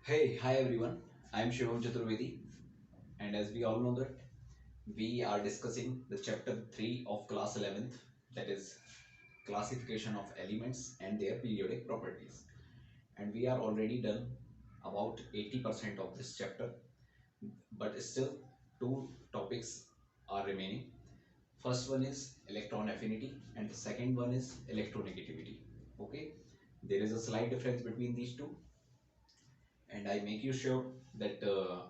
Hi everyone. I am Shivam Chaturvedi, and as we all know that we are discussing the chapter 3 of class 11th, that is classification of elements and their periodic properties. And we are already done about 80% of this chapter, but still two topics are remaining. First one is electron affinity and the second one is electronegativity. Okay, there is a slight difference between these two, and I make you sure that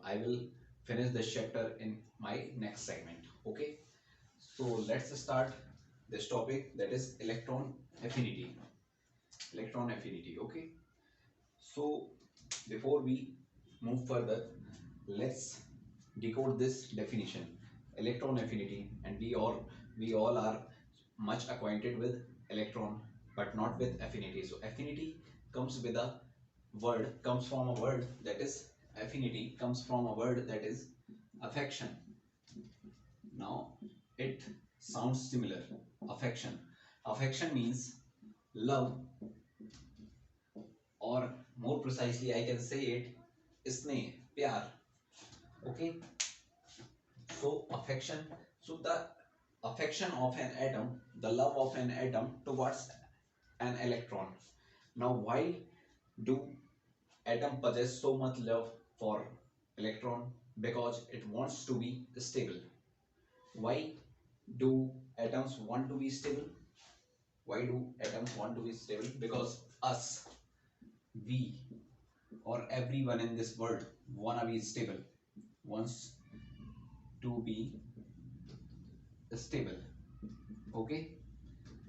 I will finish this chapter in my next segment. Okay, so let's start this topic, that is electron affinity. Electron affinity. Okay, so before we move further, let's decode this definition, electron affinity, and we all are much acquainted with electron, but not with affinity. So affinity comes with a word, comes from a word that is affinity, comes from a word that is affection. Now it sounds similar. Affection. Affection means love, or more precisely I can say it sneh, pyar. Okay, so affection, so the affection of an atom, the love of an atom towards an electron. Now why do atom possess so much love for electron? Because it wants to be stable. Why do atoms want to be stable? Why do atoms want to be stable? Because us, we, or everyone in this world wanna be stable, wants to be stable. Okay,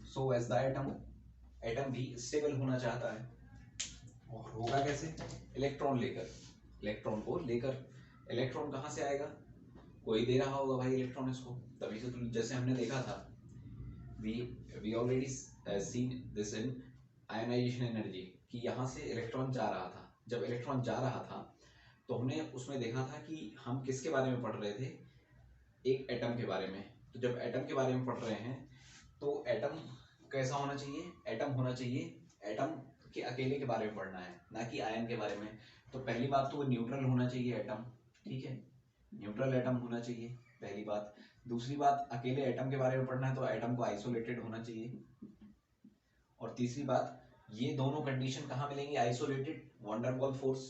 so as the atom भी stable होना चाहता है, और होगा कैसे? Electron लेकर, electron को लेकर। इलेक्ट्रॉन कहाँ से आएगा? कोई दे रहा होगा भाई इलेक्ट्रॉन इसको, तभी से। तो जैसे हमने देखा था, we we already seen this in ionisation energy, कि यहाँ से इलेक्ट्रॉन जा रहा था। जब इलेक्ट्रॉन जा रहा था तो हमने उसमें देखा था कि हम किसके बारे में पढ़ रहे थे? एक एटम के बारे में। तो जब एटम के बारे में पढ़ रहे हैं तो एटम कैसा होना चाहिए? एटम होना चाहिए, एटम के अकेले के बारे में पढ़ना है, ना कि आयन के बारे में। तो पहली बात तो वो न्यूट्रल होना चाहिए एटम, ठीक है, न्यूट्रल एटम होना चाहिए, पहली बात। दूसरी बात, अकेले एटम के बारे में पढ़ना है तो एटम को आइसोलेटेड होना चाहिए। और तीसरी बात, ये दोनों कंडीशन कहाँ मिलेंगी? Isolated, van der Waals force,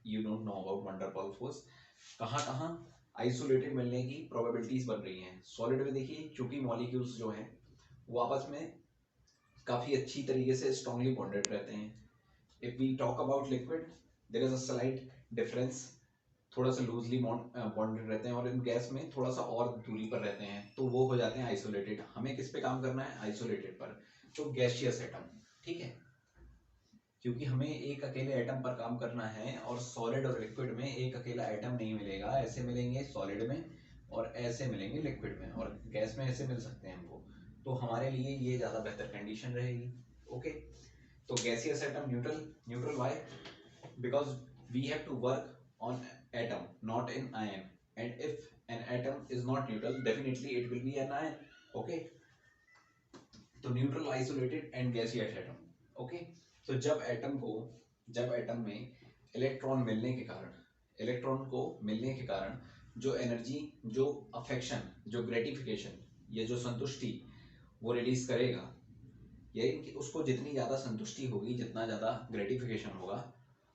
you don't know about van der Waals force, कहाँ कहाँ आइसोलेटेड मिलने की प्रोबेबिलिटीज बन रही हैं। सॉलिड में देखिए, चूंकि मॉलिक्यूल्स जो हैं वो आपस में काफी अच्छी तरीके से स्ट्रांगली बॉन्डेड रहते हैं। If we talk about liquid, there is a slight difference, थोड़ा सा लूजली बॉन्डेड रहते हैं, और इन गैस में थोड़ा सा और दूरी पर रहते हैं, तो वो हो जाते हैं आइसोलेटेड। हमें किस पे काम करना है? आइसोलेटेड पर। तो गैसियस एटम, ठीक है, क्योंकि हमें एक अकेले एटम पर काम करना है, और सॉलिड और लिक्विड में एक अकेला एटम नहीं मिलेगा। ऐसे मिलेंगे सॉलिड में और ऐसे मिलेंगे लिक्विड में, और गैस में ऐसे मिल सकते हैं हमको। तो हमारे लिए ये ज्यादा बेहतर कंडीशन रहेगी। ओके, तो gaseous atom neutral. Neutral why? because we have to work on atom, not in ion, and if an atom is not neutral, definitely it will be an ion. Okay, तो neutral, isolated and gaseous atom. Okay, तो जब atom में electron मिलने के कारण, electron को मिलने के कारण जो एनर्जी, जो अफेक्शन, जो ग्रेटिफिकेशन, ये जो संतुष्टि वो रिलीज करेगा, यानी कि उसको जितनी ज्यादा संतुष्टि होगी, जितना ज्यादा ग्रेटिफिकेशन होगा,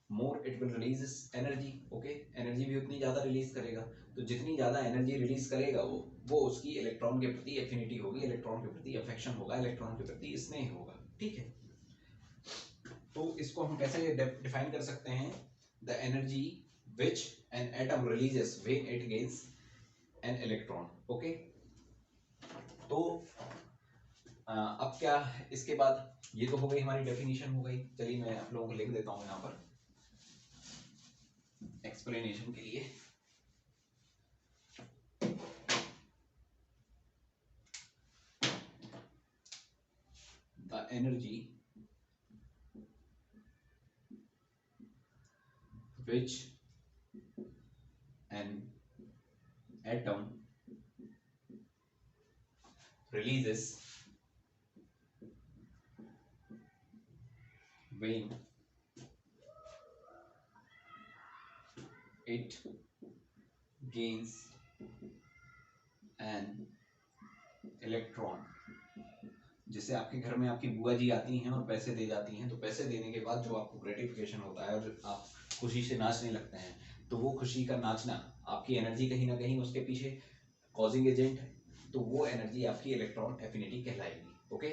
more it will release energy. Okay, energy भी उतनी ज्यादा रिलीज करेगा। तो जितनी ज्यादा एनर्जी रिलीज करेगा वो उसकी इलेक्ट्रॉन के प्रति एफिनिटी होगी, इलेक्ट्रॉन के प्रति अफेक्शन होगा, इलेक्ट्रॉन के प्रति स्नेह होगा। ठीक है, तो इसको हम कैसे डिफाइन कर सकते हैं? The energy which an atom releases when it gains an electron. Okay, तो अब क्या इसके बाद? ये तो हो गई हमारी डेफिनेशन हो गई। चलिए मैं आप लोगों को लिख देता हूं यहाँ पर एक्सप्लेनेशन के लिए। The energy which an atom releases when it gains an electron। जैसे आपके घर में आपकी बुआ जी आती हैं और पैसे दे जाती हैं, तो पैसे देने के बाद जो आपको ग्रेटिफिकेशन होता है और आप खुशी से नाचने लगते हैं, तो वो खुशी का नाचना आपकी एनर्जी कहीं ना कहीं उसके पीछे कॉजिंग एजेंट है, तो वो एनर्जी आपकी इलेक्ट्रॉन एफिनिटी कहलाएगी। ओके,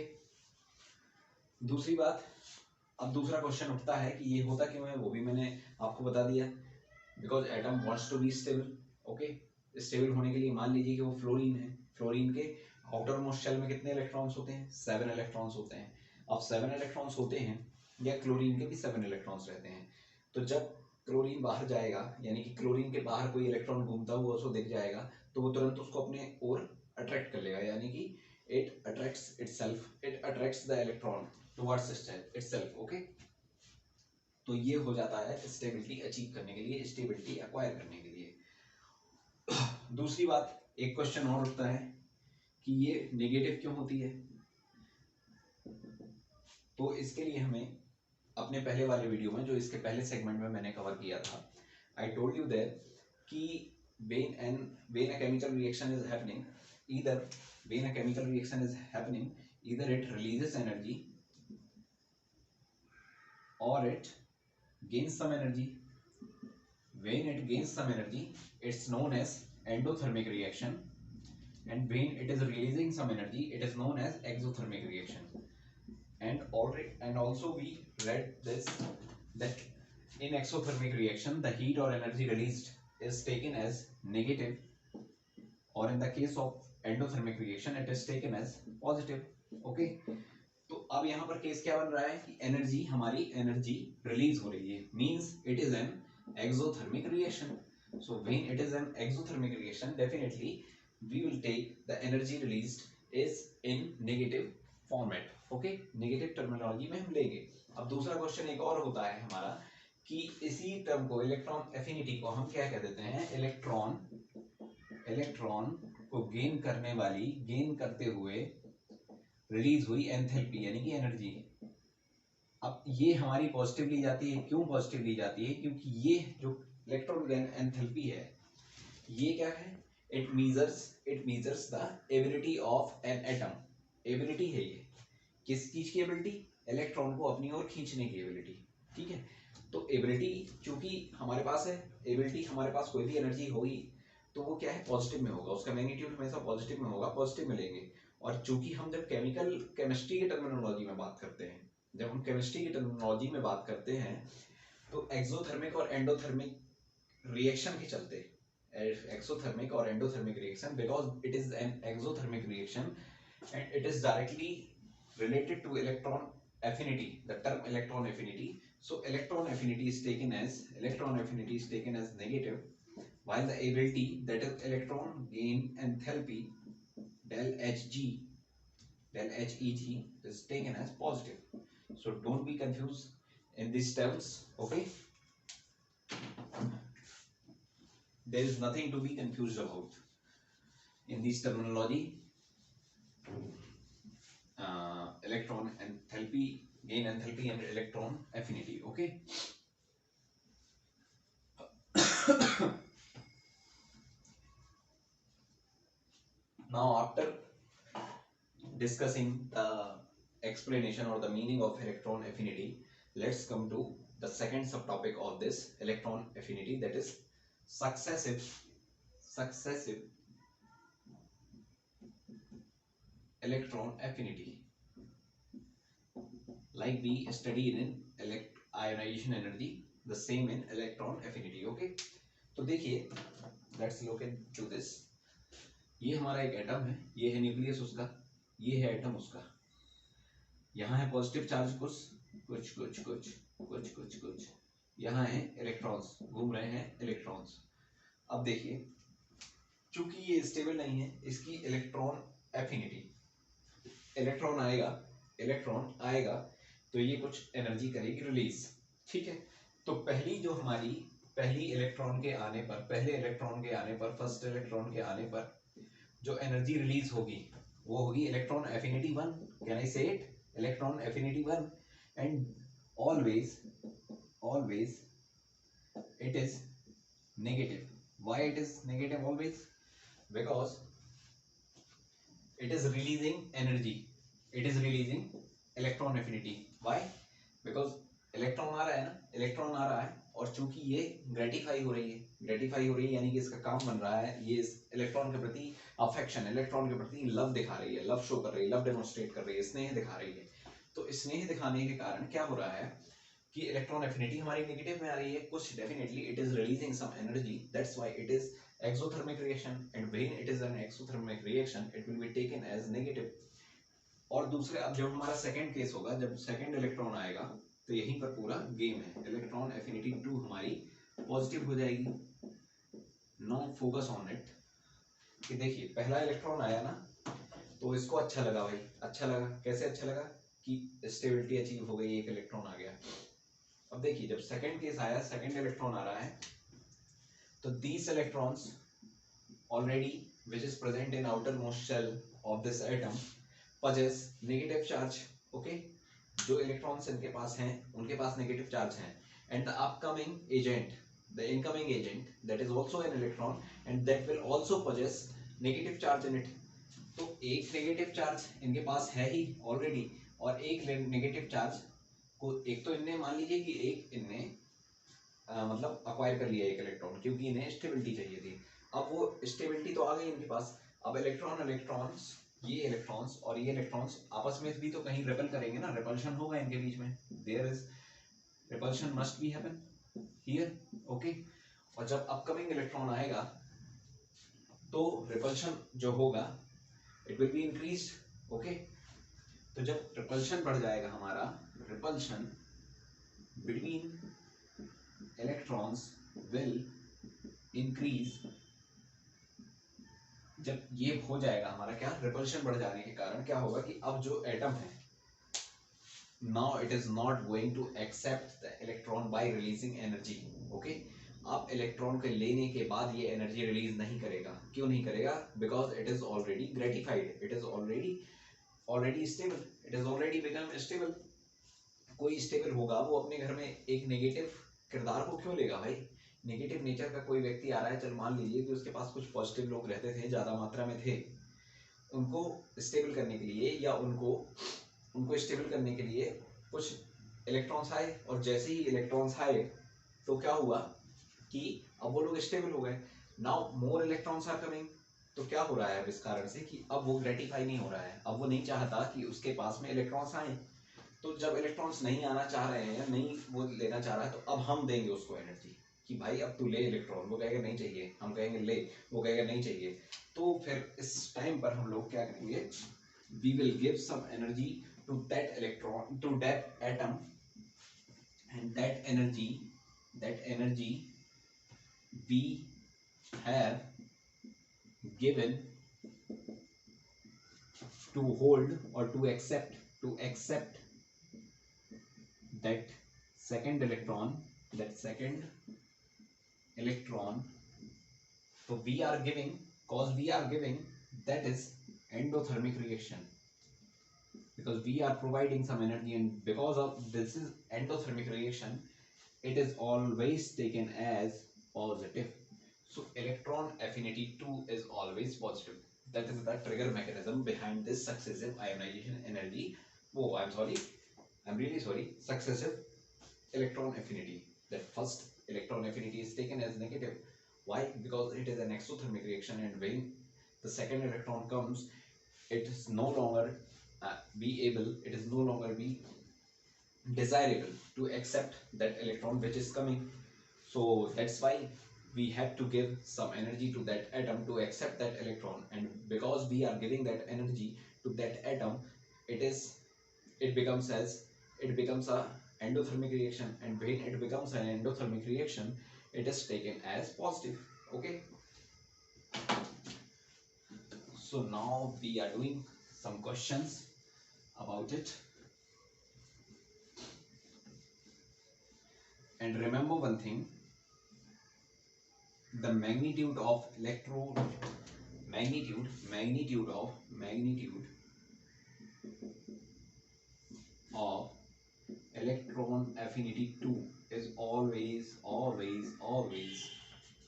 दूसरी बात, अब दूसरा क्वेश्चन उठता है कि ये होता क्यों है, वो भी मैंने आपको बता दिया। Because atom wants to be stable. Okay, stable होने के लिए मान लीजिए कि वो फ्लोरीन है, फ्लोरीन के आउटर मोस्ट शेल में कितने इलेक्ट्रॉन्स होते हैं, 7 इलेक्ट्रॉन्स होते हैं। अब 7 इलेक्ट्रॉन्स होते हैं, या क्लोरीन के भी 7 इलेक्ट्रॉन्स रहते हैं, तो जब क्लोरीन बाहर जाएगा, यानी कि क्लोरीन के बाहर कोई इलेक्ट्रॉन घूमता हुआ उसको दिख जाएगा, तो वो तुरंत उसको अपने ओर अट्रैक्ट कर लेगा, यानी कि it attracts the electron towards itself. Okay, तो ये हो जाता है स्टेबिलिटी अचीव करने के लिए, स्टेबिलिटी एक्वायर करने के लिए। दूसरी बात, एक क्वेश्चन और उठता है कि ये नेगेटिव क्यों होती है, तो इसके लिए हमें अपने पहले वाले वीडियो में, जो इसके पहले सेगमेंट में मैंने कवर किया था, आई टोल्ड यू दैट कि when a chemical reaction is happening, either it releases energy or it gains some energy. When it gains some energy, it's known as endothermic reaction, and when it is releasing some energy, it is known as exothermic reaction. And also we read this, that in exothermic reaction the heat or energy released is taken as negative, or in the case of endothermic reaction it is taken as positive. Okay, तो अब यहाँ पर case क्या बन रहा है कि energy, हमारी एनर्जी रिलीज हो रही है, means it is an exothermic reaction. So when it is an exothermic reaction, definitely we will take the energy released is in negative format. Okay, negative terminology में हम लेंगे। अब दूसरा क्वेश्चन एक और होता है हमारा कि इसी टर्म को, इलेक्ट्रॉन एफिनिटी को हम क्या कह देते हैं, इलेक्ट्रॉन को गेन करते हुए रिलीज हुई एंथैल्पी, यानी कि एनर्जी। अब ये हमारी पॉजिटिव ली जाती है। क्यों पॉजिटिव ली जाती है? क्योंकि ये जो इलेक्ट्रॉन गेन एंथैल्पी है, ये क्या है, it measures the ability of an atom. Ability है ये, किस चीज की एबिलिटी, इलेक्ट्रॉन को अपनी ओर खींचने की एबिलिटी। ठीक है, तो एबिलिटी चूंकि हमारे पास है, एबिलिटी हमारे पास कोई भी एनर्जी होगी तो वो क्या है, पॉजिटिव में होगा, उसका मैग्नीट्यूड हमेशा पॉजिटिव में होगा, पॉजिटिव में लेंगे। और चूंकि हम जब केमिस्ट्री की टर्मिनोलॉजी में बात करते हैं, तो एक्सोथर्मिक और एंडोथर्मिक रिएक्शन के चलते, एक्सोथर्मिक और endothermic reaction, because it is an exothermic reaction and it is directly related to electron affinity, the term electron affinity. So electron affinity is taken as negative, while the ability, that is electron gain enthalpy, del Heg is taken as positive. So don't be confused in these terms. Okay, there is nothing to be confused about in this terminology. Electron enthalpy, gain enthalpy, and electron affinity. Okay. Now after discussing the explanation or the meaning of electron affinity, let's come to the second subtopic of this electron affinity, that is successive electron affinity, like we studied in ionization energy, the same in electron affinity. Okay, तो देखिए, let's look into this. ये हमारा एक atom है, ये है nucleus उसका, ये है एटम उसका, यहाँ है पॉजिटिव चार्ज कुछ, यहाँ है इलेक्ट्रॉन्स, घूम रहे हैं इलेक्ट्रॉन्स। अब देखिए, चूंकि ये स्टेबल नहीं है, इसकी इलेक्ट्रॉन एफिनिटी, इलेक्ट्रॉन आएगा तो ये कुछ एनर्जी करेगी रिलीज। ठीक है, तो पहले इलेक्ट्रॉन के आने पर, फर्स्ट इलेक्ट्रॉन के आने पर जो एनर्जी रिलीज होगी वो होगी इलेक्ट्रॉन एफिनिटी 1। कैन आई से it, electron affinity 1, and always it is negative. Why it is negative always? Because it is releasing energy, it is releasing electron affinity. Why? Because electron आ रहा है ना, electron आ रहा है और चूंकि ये ग्रेटिफाई हो रही है, ग्रेटिफाई हो रही है यानी कि इसका काम बन रहा है, ये इस इलेक्ट्रॉन के प्रति अफेक्शन, इलेक्ट्रॉन के प्रति लव दिखा रही है, लव शो कर रही है, लव डेमोन्स्ट्रेट कर रही है, स्नेह दिखा रही है। तो स्नेह दिखाने के कारण क्या हो रहा है कि इलेक्ट्रॉन एफिनिटी हमारी नेगेटिव में आ रही है कुछ, definitely it is releasing some energy, that's why it is exothermic reaction, and when it is an exothermic reaction it will be taken as negative. और दूसरे अब जब हमारा सेकंड केस होगा, जब सेकंड इलेक्ट्रॉन आएगा तो यहीं पर पूरा गेम है, इलेक्ट्रॉन एफिनिटी 2 हमारी पॉजिटिव हो जाएगी। नो फोकस ऑन इट कि देखिए पहला इलेक्ट्रॉन आया ना तो इसको अच्छा लगा भाई, अच्छा लगा, कैसे अच्छा लगा कि स्टेबिलिटी अचीव हो गई, एक इलेक्ट्रॉन आ गया। अब देखिए जब सेकंड केस आया, सेकंड इलेक्ट्रॉन आ रहा है, तो these electrons already which is present in outermost shell of this atom possess negative charge. Okay, जो इलेक्ट्रॉन्स इनके पास हैं उनके पास नेगेटिव चार्ज हैं, and the upcoming agent, the incoming agent that is also an electron and that will also possess negative charge in it. तो एक negative charge इनके पास है ही already और एक नेगेटिव चार्ज को, एक तो इनने मान लीजिए कि एक इनने मतलब अक्वायर कर लिया एक इलेक्ट्रॉन, क्योंकि इन्हें स्टेबिलिटी चाहिए थी। अब वो स्टेबिलिटी तो आ गई इनके पास, अब इलेक्ट्रॉन्स ये इलेक्ट्रॉन्स और ये इलेक्ट्रॉन्स आपस में भी तो कहीं रिपल करेंगे ना, रिपल्शन होगा इनके बीच में, there is repulsion must be happen here. Okay, और जब अपकमिंग इलेक्ट्रॉन आएगा तो रिपल्शन जो होगा it will be increased. Okay, तो जब रिपल्शन बढ़ जाएगा हमारा, repulsion between electrons will increase, जब ये हो जाएगा हमारा क्या, रिपल्शन बढ़ जाने के कारण क्या होगा कि अब जो एटम है now it is not going to accept the electron by releasing energy. okay, अब इलेक्ट्रॉन के लेने के बाद ये एनर्जी रिलीज नहीं करेगा। क्यों नहीं करेगा? Because it is already gratified, it is already stable, it is already become stable. कोई स्टेबल होगा वो अपने घर में एक नेगेटिव किरदार को क्यों लेगा भाई? नेगेटिव नेचर का कोई व्यक्ति आ रहा है, चल मान लीजिए कि उसके पास कुछ पॉजिटिव लोग रहते थे, ज़्यादा मात्रा में थे, उनको स्टेबल करने के लिए या उनको स्टेबल करने के लिए कुछ इलेक्ट्रॉन्स आए, और जैसे ही इलेक्ट्रॉन्स आए तो क्या हुआ कि अब वो लोग स्टेबल हो गए। Now more electrons are coming, तो क्या हो रहा है अब इस कारण से कि अब वो ग्रेटिफाई नहीं हो रहा है, अब वो नहीं चाहता कि उसके पास में इलेक्ट्रॉन्स आए। तो जब इलेक्ट्रॉन्स नहीं आना चाह रहे हैं, नहीं वो लेना चाह रहा है, तो अब हम देंगे उसको एनर्जी कि भाई अब तू ले इलेक्ट्रॉन, वो कहेगा नहीं चाहिए, हम कहेंगे ले, वो कहेगा नहीं चाहिए। तो फिर इस टाइम पर हम लोग क्या करेंगे, we will give some energy to that electron, to that atom, and that energy we have given to hold or to accept that second electron, so we are giving, cause we are giving, that is endothermic reaction, because we are providing some energy, and because of this is endothermic reaction, it is always taken as positive. So electron affinity 2 is always positive. That is the trigger mechanism behind this successive ionization energy. Oh, I'm really sorry. Successive electron affinity. That first electron affinity is taken as negative. Why? Because it is an exothermic reaction, and when the second electron comes, it is no longer it is no longer be desirable to accept that electron which is coming. So that's why we have to give some energy to that atom to accept that electron, and because we are giving that energy to that atom, it becomes a endothermic reaction, and when it becomes an endothermic reaction, it is taken as positive. Okay, so now we are doing some questions about it, and remember one thing, the magnitude of electron affinity 2 is always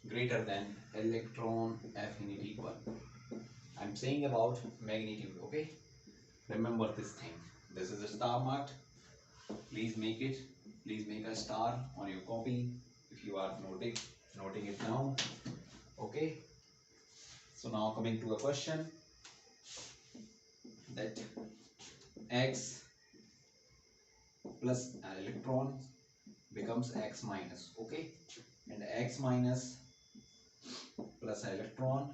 greater than electron affinity 1. I'm saying about magnitude, okay? Remember this thing. This is a star marked. Please make it. Please make a star on your copy if you are noting it down. Okay. So now coming to a question that x plus an electron becomes x minus. Okay, and x minus plus an electron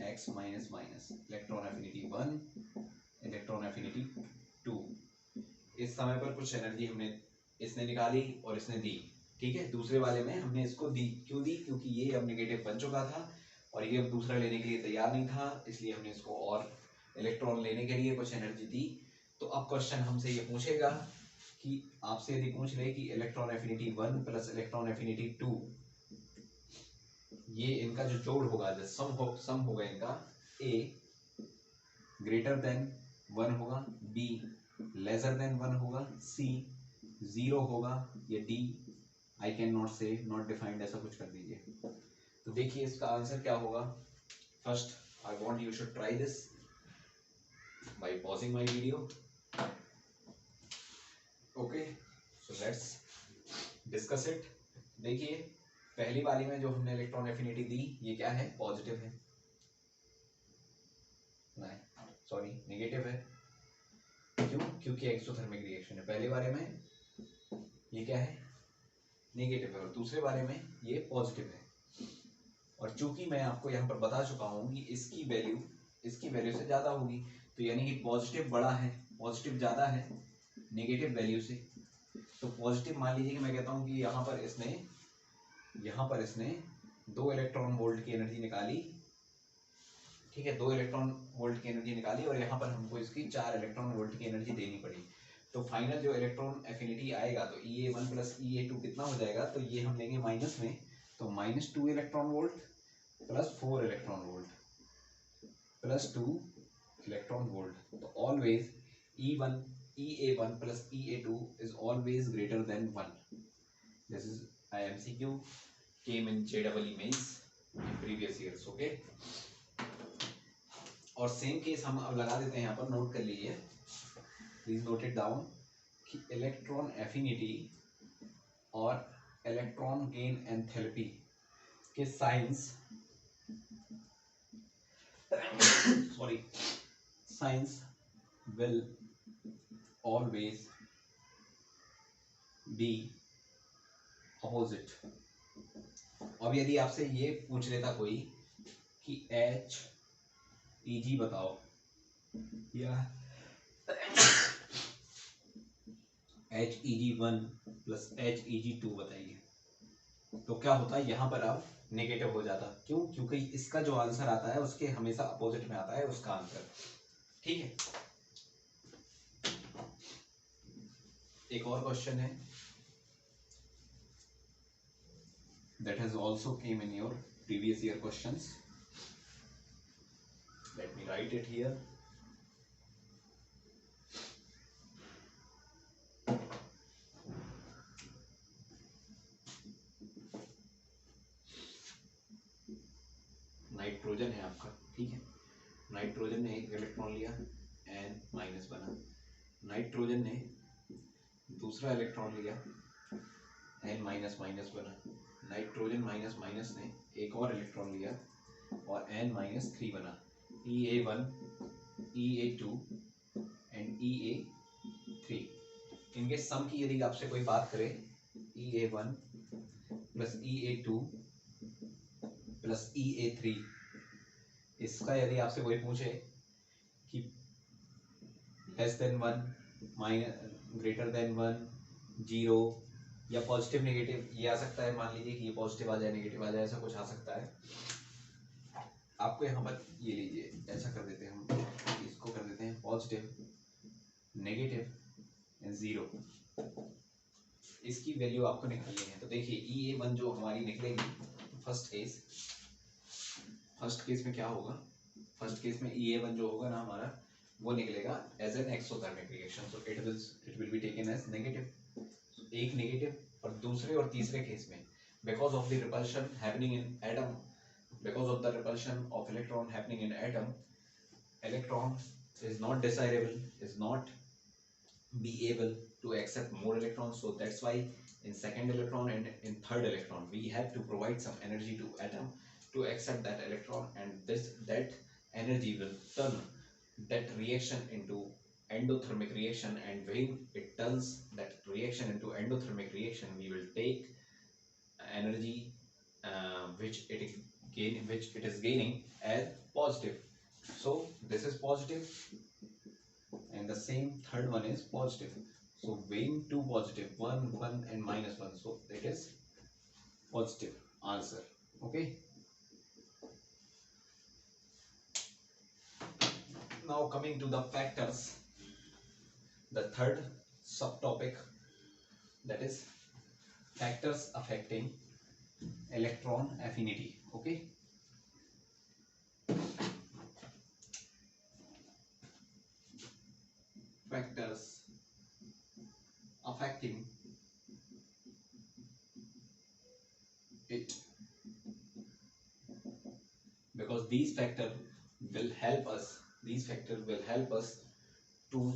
x minus minus electron affinity 1 electron affinity 2। इस समय पर कुछ energy हमने इसने निकाली और इसने दी, ठीक है। दूसरे वाले में हमने इसको दी, क्यों दी? क्योंकि ये अब नेगेटिव बन चुका था और ये अब दूसरा लेने के लिए तैयार नहीं था, इसलिए हमने इसको और इलेक्ट्रॉन लेने के लिए कुछ एनर्जी दी। तो अब क्वेश्चन हमसे ये पूछेगा कि आपसे यदि पूछ ले कि electron affinity 1 plus electron affinity 2, ये इनका जो जोड़ होगा, जो सम होगा इनका, ए ग्रेटर देन 1 होगा, बी लेसर देन 1 होगा, सी 0 होगा, या डी आई कैन नॉट से, नॉट डिफाइंड, ऐसा कुछ कर दीजिए। तो देखिए इसका आंसर क्या होगा। First I want you should try this by pausing my video. Okay, so let's discuss it. देखिए पहली वाली में जो हमने इलेक्ट्रॉन एफिनिटी दी, ये क्या है? पॉजिटिव है, नहीं सॉरी नेगेटिव है। क्यों? क्योंकि एक्सोथर्मिक रिएक्शन है। पहले बारे में ये क्या है? नेगेटिव है, और दूसरे बारे में ये पॉजिटिव है। और चूंकि मैं आपको यहाँ पर बता चुका हूँ कि इसकी वैल्यू से ज़्यादा होगी, तो यानी कि पॉजिटिव बड़ा है, पॉजिटिव ज़्यादा है नेगेटिव वैल्यू से। तो पॉजिटिव मान लीजिए कि मैं कहता हूँ कि यहाँ पर इसने 2 इलेक्ट्रॉन वोल्ट की एनर्जी निकाली, ठीक है, 2 इलेक्ट्रॉन वोल्ट की एनर्जी निकाली, और यहाँ पर हमको इसकी 4 इलेक्ट्रॉन वोल्ट की एनर्जी देनी पड़ी। तो फाइनल जो इलेक्ट्रॉन एफिनिटी आएगा, तो EA1 प्लस EA2 कितना हो जाएगा? तो ये हम लेंगे माइनस में, तो -2 electron volt plus 4 electron volt plus 2 electron volt. तो always EA1 plus EA2 is always greater than 1। This is IMCQ came in JEE mains in previous years, okay? और सेम केस हम अब लगा देते हैं, यहाँ पर नोट कर लीजिए, प्लीज नोट इट डाउन, कि इलेक्ट्रॉन एफिनिटी और इलेक्ट्रॉन गेन एंथैल्पी के science will always be opposite. अब यदि आपसे ये पूछ लेता कोई कि HEG बताओ या HEG1 प्लस HEG2 बताइए, तो क्या होता? यहाँ पर अब नेगेटिव हो जाता। क्यों? क्योंकि इसका जो आंसर आता है उसके हमेशा अपोजिट में आता है उसका आंसर, ठीक है। एक और क्वेश्चन है that has also came in your previous year questions. Let me write it here. Nitrogen है आपका, ठीक है। नाइट्रोजन ने एक इलेक्ट्रॉन लिया, N माइनस बना। नाइट्रोजन ने दूसरा इलेक्ट्रॉन लिया, N माइनस माइनस बना। नाइट्रोजन माइनस माइनस ने एक और इलेक्ट्रॉन लिया और N माइनस 3 बना। EA1, EA2 एंड EA3, इनके सम की यदि आपसे कोई बात करे, EA1 plus EA2 plus EA3, इसका यदि आपसे कोई पूछे कि less than 1, minus greater than 1, 0 या पॉजिटिव नेगेटिव, ये आ सकता है। मान लीजिए कि ये पॉजिटिव आ जाए, नेगेटिव आ जाए, ऐसा कुछ आ सकता है। आपको यहाँ पर ये लीजिए, ऐसा कर देते हैं हम, इसको कर देते हैं पॉजिटिव, नेगेटिव, 0। इसकी वैल्यू आपको निकालनी है। तो देखिए EA1 जो हमारी निकलेगी फर्स्ट केस में क्या होगा? फर्स्ट केस में EA1 जो होगा ना हमारा, वो निकलेगा as an exothermic reaction, so it will be taken as negative. एक नेगेटिव, और दूसरे और तीसरे केस में because of the repulsion happening in atom, because of the repulsion of electron happening in atom, electron is not desirable, is not be able to accept more electrons. So that's why in second electron and in third electron we have to provide some energy to atom to accept that electron, and that energy will turn that reaction into endothermic reaction, and when it turns that reaction into endothermic reaction we will take energy which it is gaining as positive. So this is positive, and the same third one is positive. So weighing two positive, 1 and -1, so it is positive answer. Okay, now coming to the factors, the third subtopic, that is factors affecting electron affinity. Okay, factors affecting it, because these factors will help us to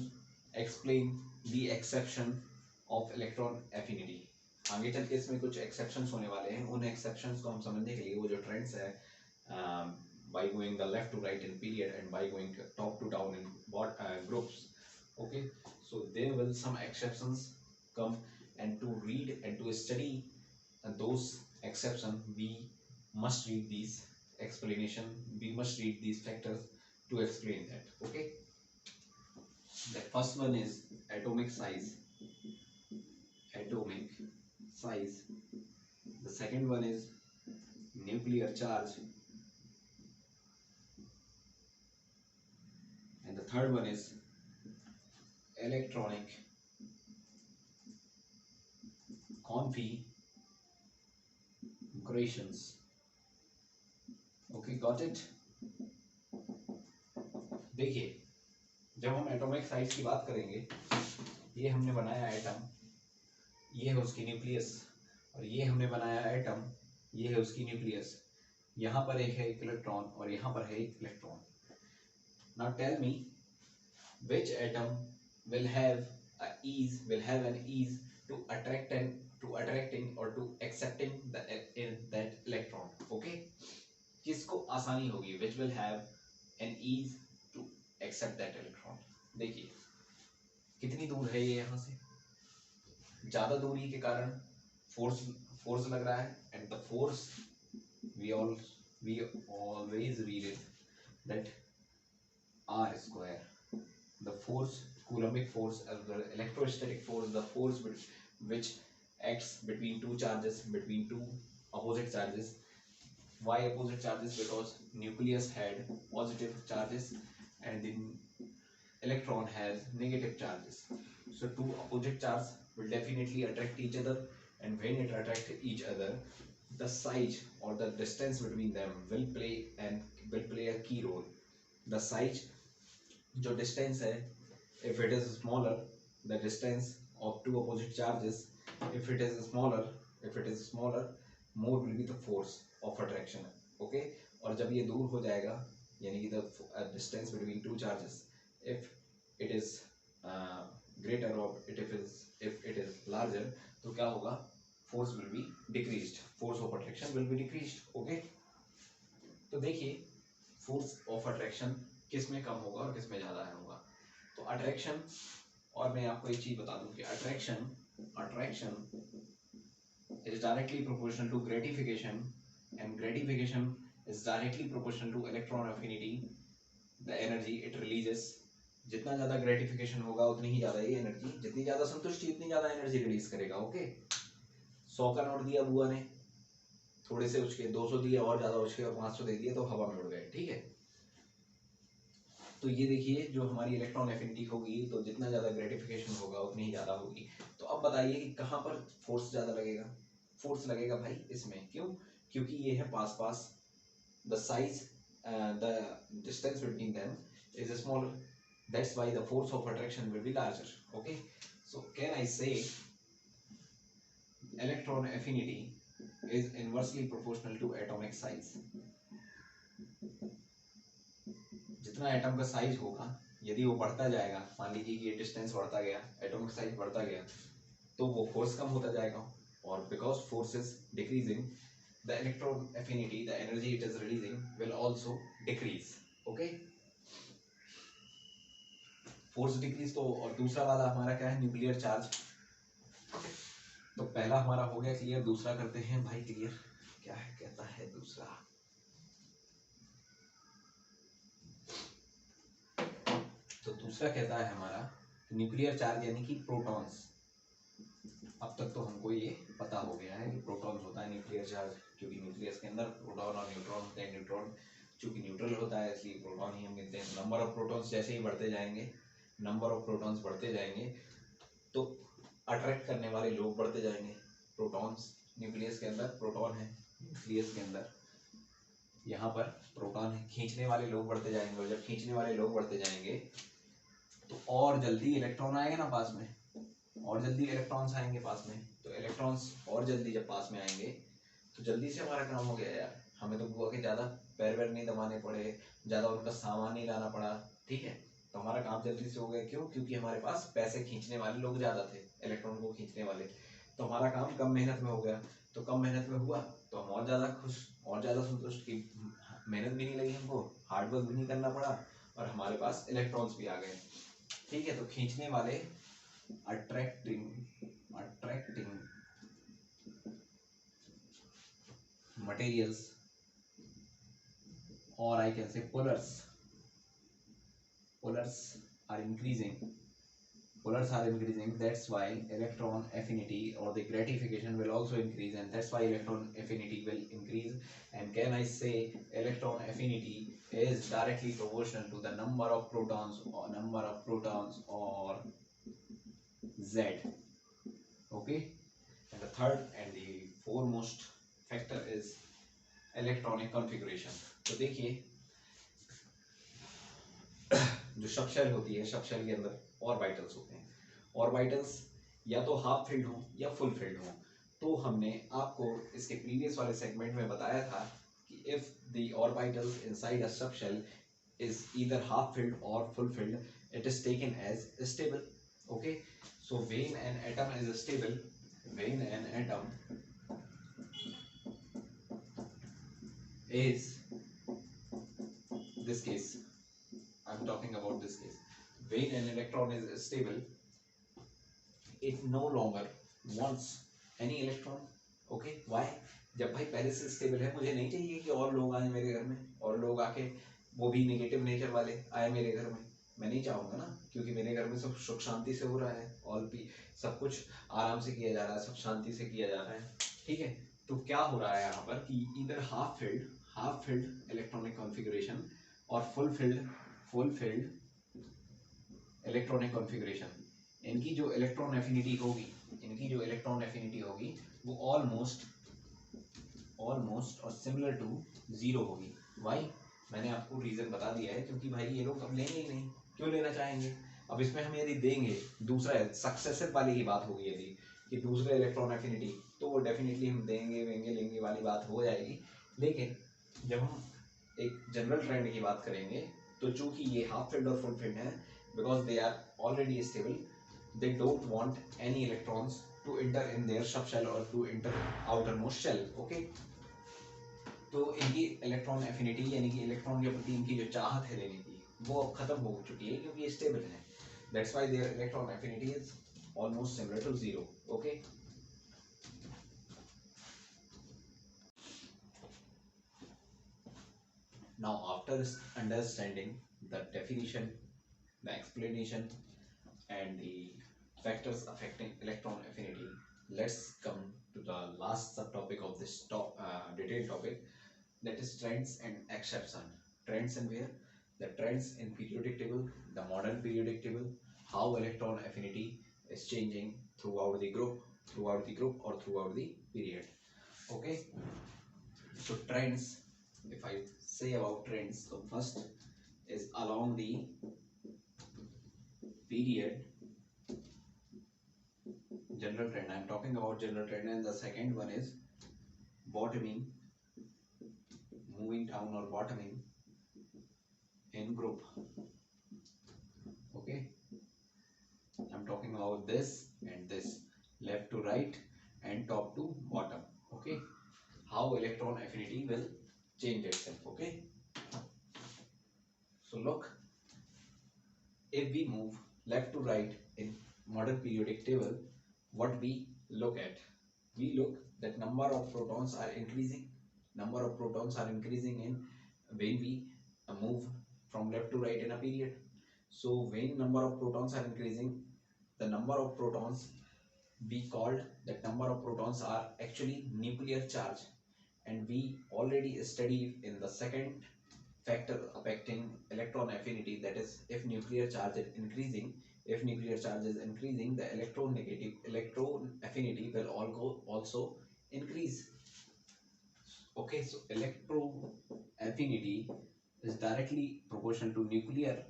explain the exception of electron affinity. आगे चल के इसमें कुछ exceptions होने वाले हैं, उन exceptions को हम समझने के लिए वो जो trends है, by going the left to right in period and by going top to down in groups. Okay, so there will some exceptions come, and to read and to study those exceptions we must read these explanation, we must read these factors to explain that. Okay, the first one is atomic size. Atomic size. The second one is nuclear charge, and the third one is electronic configurations. Okay, got it? देखिए, जब हम atomic size की बात करेंगे, ये हमने बनाया atom, ये है उसकी न्यूक्लियस, और ये हमने बनाया एटम, ये है उसकी न्यूक्लियस, यहाँ पर एक है इलेक्ट्रॉन और यहाँ पर है एक electron. Now tell me which atom will have an ease to attracting or to accepting that electron. Okay, किसको आसानी होगी, which will have an ease to accept that electron. देखिए कितनी दूर है ये यहाँ से, ज्यादा दूरी के कारण फोर्स लग रहा है, and the force we always read it that r square. The force, coulombic force, the electrostatic force, the force which acts between two charges, between two opposite charges. Why opposite charges? Because nucleus had positive charges and the electron has negative charges. So two opposite charges will definitely attract each other, and when it attracts each other, the size or the distance between them will play a key role. The size, जो distance है, if it is smaller, the distance of two opposite charges, if it is smaller, more will be the force of attraction. Okay, और जब ये दूर हो जाएगा, यानी कि the distance between two charges, if it is greater or if it is larger, तो क्या होगा, force will be decreased, force of attraction will be decreased. Okay, तो देखिए force of attraction किस में कम होगा और किस में ज़्यादा होगा. तो अट्रैक्शन, और मैं आपको एक चीज़ बता दूं कि attraction is directly proportional to gratification, and gratification is directly proportional to electron affinity, the energy it releases. जितना ज़्यादा gratification होगा उतनी ही ज़्यादा ये एनर्जी, जितनी ज़्यादा संतुष्टि उतनी ज़्यादा एनर्जी रिलीज करेगा. ओके, 100 का नोट दिया बुआ ने, थोड़े से उसके 200 दिए और ज़्यादा उसके, और 500 दे दिए तो हवा में उड़ गए. ठीक है, तो ये देखिए जो हमारी इलेक्ट्रॉन एफिनिटी होगी, तो जितना ज़्यादा ग्रेटिफिकेशन होगा उतनी ही ज़्यादा होगी. तो अब बताइए कि कहाँ पर फोर्स ज़्यादा लगेगा. फोर्स लगेगा भाई इसमें. क्यों? क्योंकि ये है पास, the size, the distance between them is smaller, that's why the force of attraction will be larger. Okay, so can I say electron affinity is inversely proportional to atomic size. जितना atom का size होगा यदि वो बढ़ता जाएगा, मान लीजिए कि ये डिस्टेंस बढ़ता गया, एटॉमिक साइज बढ़ता गया, तो वो फोर्स कम होता जाएगा, और because force is decreasing the electron affinity, the energy it is releasing will also decrease. Okay, force decrease. तो और दूसरा वाला हमारा क्या है, न्यूक्लियर चार्ज. तो पहला हमारा हो गया क्लियर, दूसरा करते हैं भाई क्लियर. क्या है कहता है दूसरा, तो दूसरा कहता है हमारा न्यूक्लियर चार्ज यानी कि प्रोटॉन्स. अब तक तो हमको ये पता हो गया है कि प्रोटॉन्स होता है न्यूक्लियर चार्ज, क्योंकि न्यूक्लियस के अंदर प्रोटॉन और न्यूट्रॉन होते हैं. न्यूट्रॉन चूंकि न्यूट्रल होता है इसलिए प्रोटॉन ही हम कहते हैं. नंबर ऑफ प्रोटॉन्स जैसे ही बढ़ते जाएंगे, नंबर ऑफ प्रोटॉन्स बढ़ते जाएंगे, तो अट्रैक्ट करने वाले लोग बढ़ते जाएंगे. प्रोटॉन्स न्यूक्लियस के अंदर प्रोटॉन है, न्यूक्लियस के अंदर यहाँ पर प्रोटॉन है. खींचने वाले लोग बढ़ते जाएंगे, और जब खींचने वाले लोग बढ़ते जाएंगे तो और जल्दी इलेक्ट्रॉन आएंगे ना पास में, और जल्दी इलेक्ट्रॉन्स आएंगे पास में. तो इलेक्ट्रॉन्स और जल्दी जब पास में आएंगे तो जल्दी से हमारा काम हो गया यार. हमें तो हुआ कि ज़्यादा पैर वैर नहीं दबाने पड़े, ज़्यादा उनका सामान नहीं लाना पड़ा. ठीक है, तो हमारा काम जल्दी से हो गया. क्यों? क्योंकि हमारे पास पैसे खींचने वाले लोग ज़्यादा थे, इलेक्ट्रॉन को खींचने वाले. तो हमारा काम कम मेहनत में हो गया. तो कम मेहनत में हुआ तो हम और ज़्यादा खुश, और ज़्यादा संतुष्ट की मेहनत भी नहीं लगी हमको, हार्डवर्क भी नहीं करना पड़ा, और हमारे पास इलेक्ट्रॉन्स भी आ गए. ठीक है, तो खींचने वाले attracting materials, or I can say polars are increasing. That's why electron affinity or the gratification will also increase, and that's why electron affinity will increase. And can I say electron affinity is directly proportional to the number of protons or Z. Okay, and the third and the foremost factor is electronic configuration. तो देखिए जो subshell होती है, subshell के अंदर orbitals होते हैं. Orbitals या तो हाफ फिल्ड हो या फुल फिल्ड हो. तो हमने आपको इसके प्रीवियस वाले सेगमेंट में बताया था कि if the orbitals inside a subshell is either half filled or full filled, it is taken as stable. Okay, so when an atom is stable, when an atom is, this case I'm talking about this case, when an electron is stable, it no longer wants any electron. Okay, why? जब भाई पहले से stable है, मुझे नहीं चाहिए कि और लोग आए मेरे घर में, और लोग आके वो भी नेगेटिव नेचर वाले आए मेरे घर में. मैं नहीं चाहूँगा ना, क्योंकि मेरे घर में सब सुख शांति से हो रहा है, ऑल भी सब कुछ आराम से किया जा रहा है, सब शांति से किया जा रहा है. ठीक है, तो क्या हो रहा है यहाँ पर कि इधर हाफ फिल्ड इलेक्ट्रॉनिक कॉन्फ़िगरेशन और फुल फिल्ड इलेक्ट्रॉनिक कॉन्फ़िगरेशन, इनकी जो इलेक्ट्रॉन एफिनिटी होगी वो ऑलमोस्ट और सिमिलर टू जीरो होगी. वाई? मैंने आपको रीजन बता दिया है, क्योंकि भाई ये लोग अब लेंगे ही नहीं. क्यों लेना चाहेंगे? अब इसमें हम यदि देंगे दूसरा सक्सेसिव वाली ही बात होगी, यदि कि दूसरे इलेक्ट्रॉन एफिनिटी, तो वो डेफिनेटली हम लेंगे वाली बात हो जाएगी. लेकिन जब हम एक जनरल ट्रेंड की बात करेंगे, तो चूंकि ये हाफ फिल्ड और फुल फिल्ड है, because they are already stable, they don't want any electrons to enter in their subshell or to enter outermost shell. Okay, तो इनकी इलेक्ट्रॉन एफिनिटी यानी कि इलेक्ट्रॉन के प्रति इनकी जो चाहत है लेने की, वो अब खत्म हो चुकी है, क्योंकि ये स्टेबल है. That's why their electron affinity is almost similar to zero. Okay, now after understanding the definition, the explanation, and the factors affecting electron affinity, let's come to the last subtopic of this detailed topic, that is trends and exception. Trends and where? The trends in periodic table, the modern periodic table, how electron affinity is changing throughout the group or throughout the period. Okay, so trends, if I say about trends, so first is along the period, general trend. I am talking about general trend, and the second one is bottoming, moving down or bottoming in group. Okay, I'm talking about this and this, left to right and top to bottom. Okay, how electron affinity will change itself. Okay, so look, if we move left to right in modern periodic table, what we look at? We look that number of protons are increasing. Number of protons are increasing in when we move from left to right in a period. So when number of protons are increasing, the number of protons we called that number of protons are actually nuclear charge, and we already studied in the second factor affecting electron affinity, that is if nuclear charge is increasing, the electron affinity will also increase. Okay, so electron affinity is directly proportional to nuclear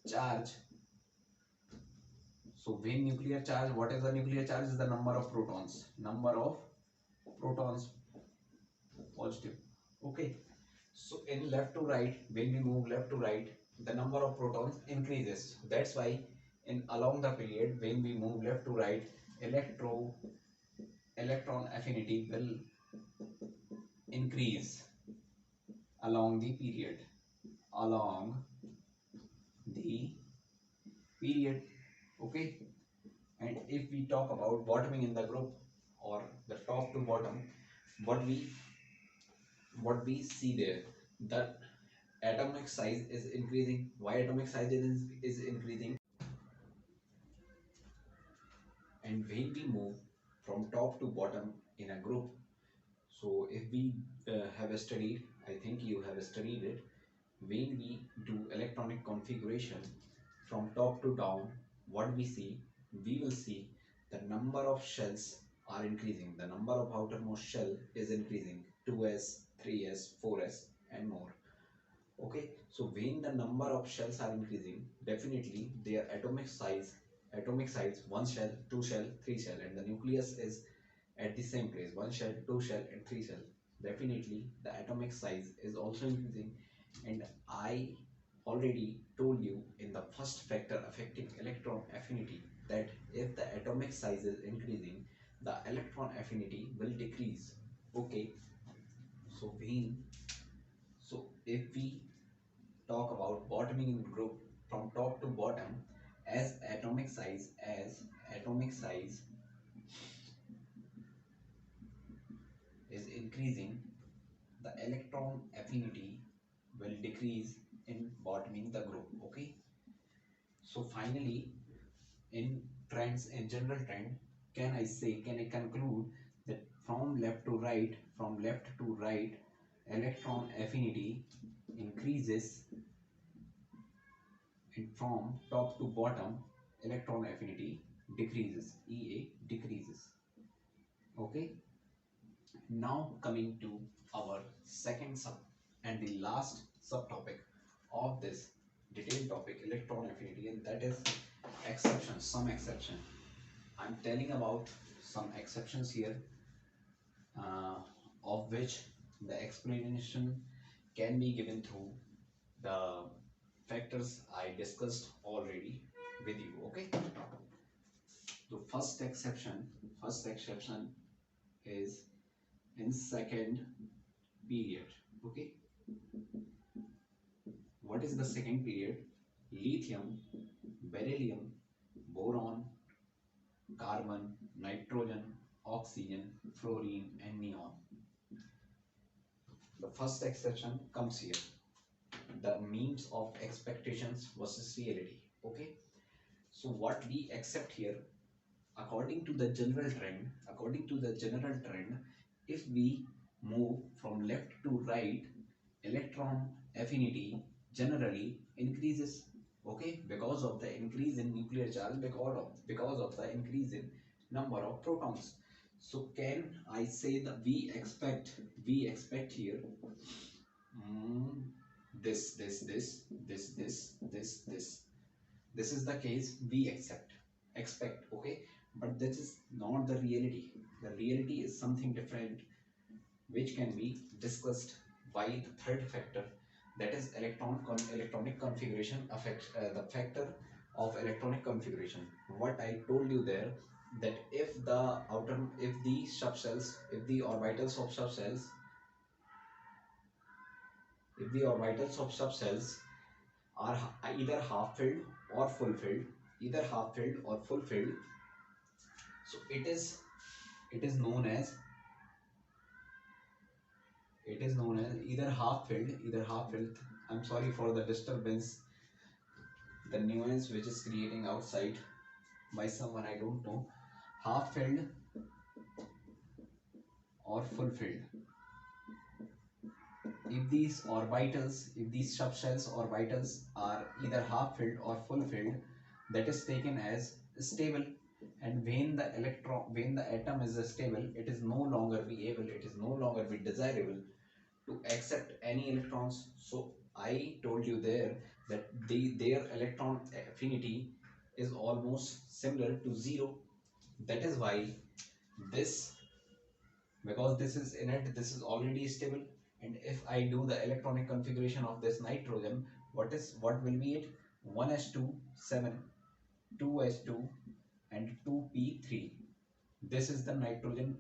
charge. So when nuclear charge, what is the nuclear charge? Is the number of protons, positive. Okay, so in left to right, when we move left to right, the number of protons increases. That's why in along the period when we move left to right, electron affinity will increase along the period. Okay, and if we talk about bottoming in the group or the top to bottom, what we see there, the atomic size is increasing. Why atomic size is increasing? And when we move from top to bottom in a group, so if we have studied, I think you have studied it, when we do electronic configuration from top to down, what we will see the number of shells are increasing. The number of outermost shell is increasing, 2s, 3s, 4s and more. Okay, so when the number of shells are increasing, definitely their atomic size, one shell, two shell, three shell, and the nucleus is at the same place, one shell, two shell and three shell, definitely the atomic size is also increasing. And I already told you in the first factor affecting electron affinity that if the atomic size is increasing, the electron affinity will decrease. Okay, so if we talk about bottoming in group from top to bottom, as atomic size is increasing, the electron affinity will decrease in bottoming the group. Okay, so finally, in general trend, can I conclude that from left to right, electron affinity increases, and from top to bottom, electron affinity decreases, EA decreases. Okay, now coming to our second sub and the last subtopic of this detailed topic, electron affinity, and that is exceptions, some exception. I'm telling about some exceptions here, uh, of which the explanation can be given through the factors I discussed already with you. Okay, the first exception is in second period. Okay, what is the second period? Lithium, beryllium, boron, carbon, nitrogen, oxygen, fluorine and neon. The first exception comes here, the means of expectations versus reality. Okay, so what we accept here, according to the general trend, if we move from left to right, electron affinity generally increases. Okay, because of the increase in nuclear charge, because of the increase in number of protons. So can I say that we expect here, mm, this is the case, we expect. Okay, but this is not the reality. The reality is something different. which can be discussed by the third factor, that is electronic configuration affect the factor of electronic configuration. What I told you there, that if the subcells, if the orbitals of subcells, if the orbitals of subcells are either half filled or full filled, either half filled or full filled, so it is known as either half filled, I'm sorry for the disturbance, the nuance which is creating outside by someone I don't know. Half filled or full filled. If these subshells orbitals are either half filled or full filled, that is taken as stable. And when the atom is stable, it is no longer be desirable to accept any electrons. So I told you there that their electron affinity is almost similar to zero. That is why this, because this is inert, this is already stable. And if I do the electronic configuration of this nitrogen, what will be it? 1s2 7, 2s2 and 2p3. This is the nitrogen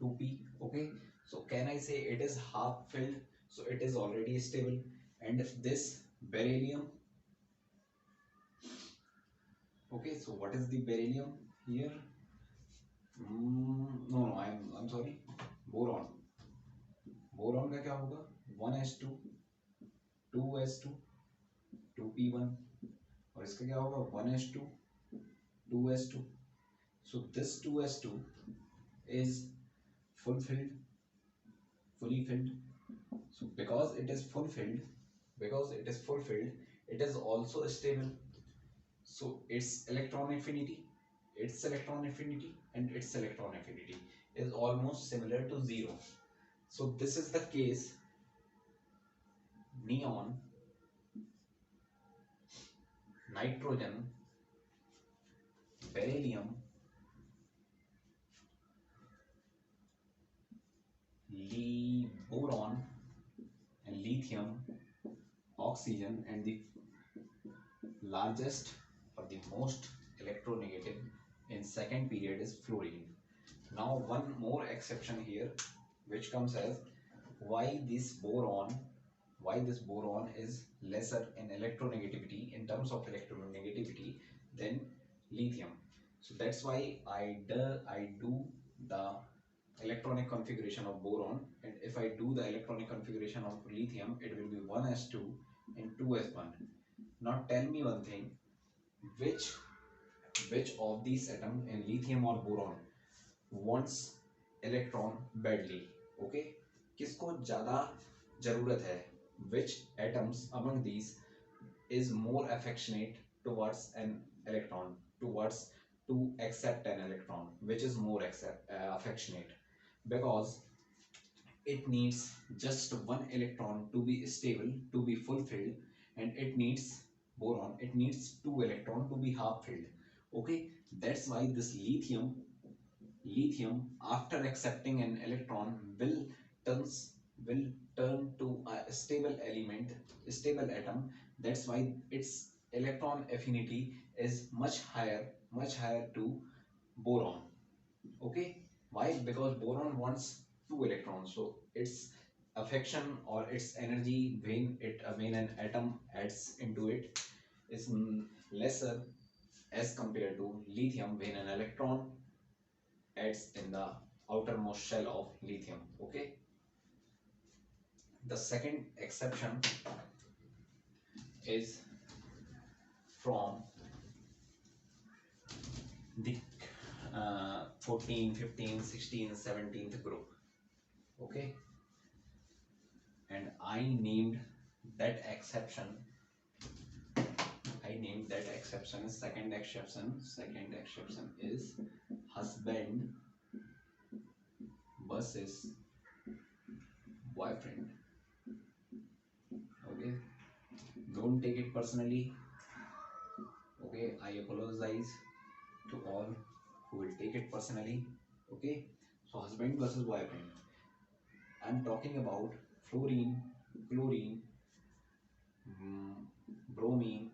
2p. Okay, so can I say it is half filled? So it is already stable. And if this beryllium, okay, so what is the beryllium here? No, I'm sorry, boron. Boron का क्या होगा? 1s2 2s2 2p1, और इसका क्या होगा? 1s2 2s2. So this 2s2 is fully filled. So because it is fulfilled, it is also stable. So its electron affinity and its electron affinity is almost similar to zero. So this is the case neon, nitrogen, beryllium, boron and lithium, oxygen, and the largest or the most electronegative in second period is fluorine. Now one more exception here, which comes as why this boron is lesser in electronegativity, in terms of electronegativity, than lithium. So that's why I do the electronic configuration of boron, and if I do the electronic configuration of lithium, it will be 1s2 and 2s1. Now tell me one thing, which of these atoms in lithium or boron wants electron badly? Okay, किसको ज़्यादा जरूरत है? Which atoms among these is more affectionate towards an electron, to accept an electron? Which is more affectionate? Because it needs just one electron to be stable, to be fulfilled, and it needs two electron to be half filled. Okay, that's why this lithium after accepting an electron turns will turn to a stable atom. That's why its electron affinity is much higher to boron. Okay, why? Because boron wants two electrons, so its affection or its energy when an atom adds into it is lesser as compared to lithium when an electron adds in the outermost shell of lithium. Okay, the second exception is from the 14, 15, 16, 17th group. Okay, and I named that exception second exception is husband versus boyfriend. Okay, don't take it personally. Okay, I apologize to all who will take it personally. Okay, so husband versus boyfriend. I'm talking about fluorine, chlorine, bromine,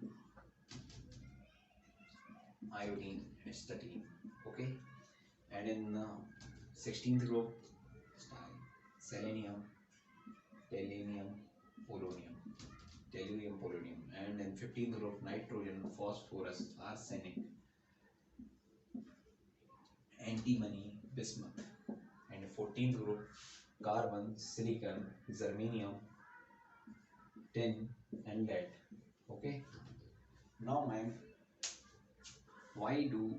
iodine, and statine. Okay, and in 16th group, selenium, tellurium, polonium, tellurium, polonium, and in 15th group, nitrogen, phosphorus, arsenic, antimony, bismuth, and 14th group, carbon, silicon, germanium, tin, and lead. Okay. Now, man, why do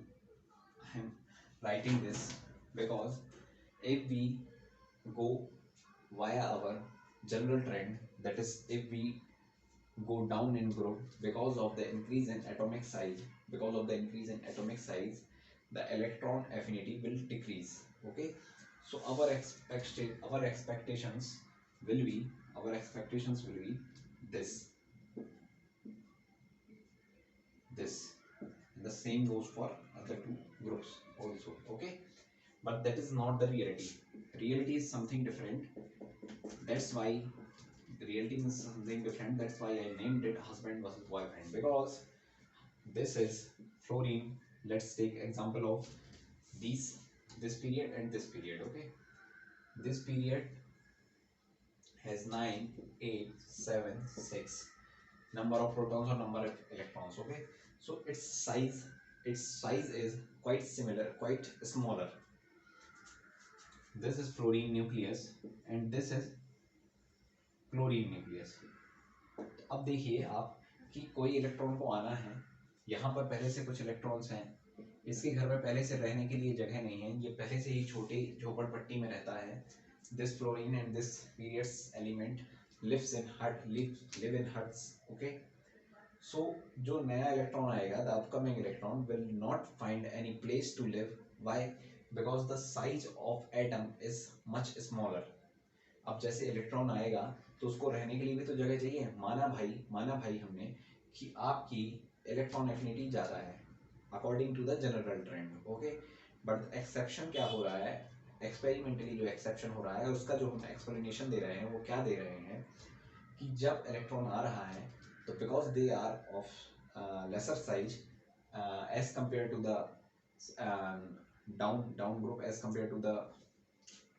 I am writing this? Because if we go via our general trend, that is, if we go down in group because of the increase in atomic size, the electron affinity will decrease. Okay, so our expectations will be this. The same goes for other two groups also. Okay, but that is not the reality. Reality is something different. That's why that's why I named it husband versus boyfriend, because this is fluorine. Let's take example of these, this period and this period. Okay, this period has 9, 8, 7, 6 number of protons or number of electrons. Okay, so its size is quite similar, quite smaller. This is fluorine nucleus and this is chlorine nucleus. अब देखिए आप कि कोई electron को आना है, यहाँ पर पहले से कुछ इलेक्ट्रॉन्स हैं, इसके घर में पहले से रहने के लिए जगह नहीं है, ये पहले से ही छोटे झोपड़पट्टी में रहता है. This fluorine and this periods element live in huts. Okay, so जो नया इलेक्ट्रॉन आएगा, the upcoming electron will not find any place to live. Why? Because the size of atom is much smaller. अब जैसे electron आएगा तो उसको रहने के लिए भी तो जगह चाहिए. माना भाई हमने कि आपकी इलेक्ट्रॉन एफिनिटी ज़्यादा है according to the general trend. Okay, but exception क्या हो रहा है, एक्सपेरिमेंटली जो एक्सेप्शन हो रहा है उसका जो हम एक्सप्लेनेशन दे रहे हैं वो क्या दे रहे हैं कि जब इलेक्ट्रॉन आ रहा है तो because they are of lesser size as compare to the down group, as compare to the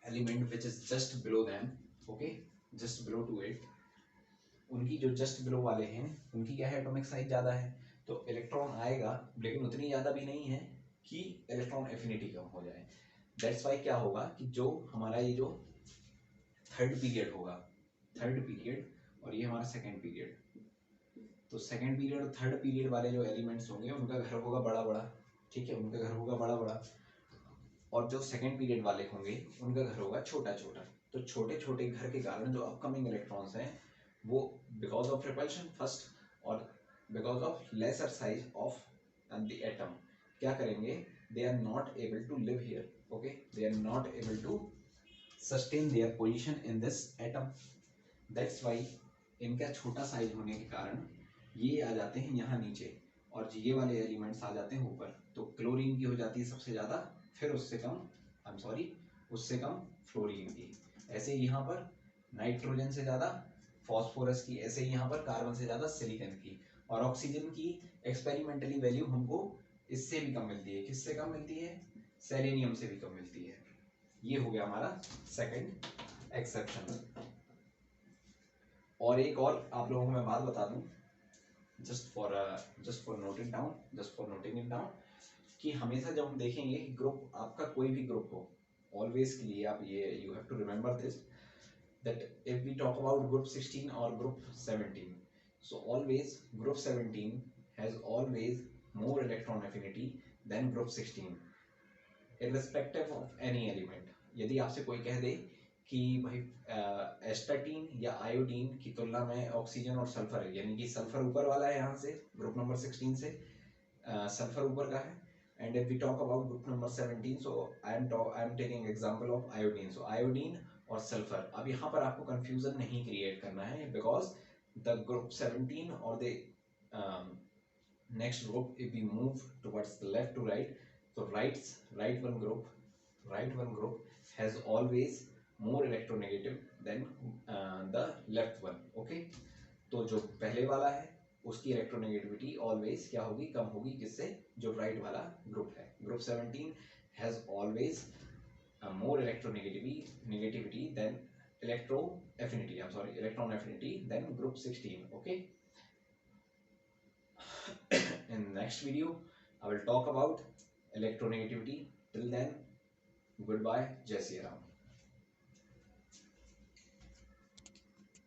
element which is just below them. Okay, just below to it, उनकी जो just below वाले हैं उनकी क्या है, एटॉमिक साइज ज़्यादा है, तो इलेक्ट्रॉन आएगा लेकिन उतनी ज़्यादा भी नहीं है कि इलेक्ट्रॉन एफिनिटी कम हो जाए. दैट्स वाई क्या होगा कि जो हमारा ये जो थर्ड पीरियड और ये हमारा सेकेंड पीरियड, तो सेकेंड पीरियड और थर्ड पीरियड वाले जो एलिमेंट्स होंगे उनका घर होगा बड़ा. ठीक है, उनका घर होगा बड़ा, और जो सेकेंड पीरियड वाले होंगे उनका घर होगा छोटा. तो छोटे घर के कारण जो अपकमिंग इलेक्ट्रॉन्स हैं वो बिकॉज ऑफ रिपल्शन फर्स्ट और because of lesser size of the atom क्या करेंगे, they are not able to live here. Okay, they are not able to sustain their position in this atom. That's why इनका छोटा size होने के कारण ये आ जाते हैं यहाँ नीचे और ये वाले एलिमेंट्स आ जाते हैं ऊपर. तो क्लोरीन की हो जाती है सबसे ज़्यादा, फिर उससे कम फ्लोरीन की. ऐसे ही यहाँ पर नाइट्रोजन से ज़्यादा फॉस्फोरस की, ऐसे ही यहाँ पर कार्बन से ज़्यादा सिलिकॉन की, और ऑक्सीजन की एक्सपेरिमेंटली वैल्यू हमको इससे भी कम मिलती है. किससे कम मिलती है? सेलेनियम से भी कम मिलती है. ये हो गया हमारा सेकंड एक्सेप्शन. और एक और आप लोगों को मैं बात बता दूं, just for noting it down, कि हमेशा जब हम देखेंगे कि ग्रुप, आपका कोई भी ग्रुप हो, ऑलवेज के लिए आप ये you have to remember this, that if we talk about group 16 और group 17, so always group 17 has always more electron affinity than group 16 irrespective of any element. यदि आपसे कोई कह दे कि भाई एस्टाटीन या आयोडीन की तुलना में ऑक्सीजन और सल्फर है, यानी कि सल्फर ऊपर वाला है यहाँ से ग्रुप नंबर 16 से, सल्फर ऊपर का है. And if we talk about group number 17, so I am taking example of iodine. So iodine और sulfur. अब यहाँ पर आपको confusion नहीं create करना है, because the group 17 or the next group, if we move towards the left to right, so right one group has always more electronegative than the left one. Okay, तो जो पहले वाला है उसकी इलेक्ट्रोनेगेटिविटी ऑलवेज क्या होगी, कम होगी, किससे, जो राइट वाला ग्रुप है. Group 17 has always more electronegativity than electron affinity than group 16. Okay, in next video I will talk about electronegativity. Till then, goodbye. Jai Shri Ram.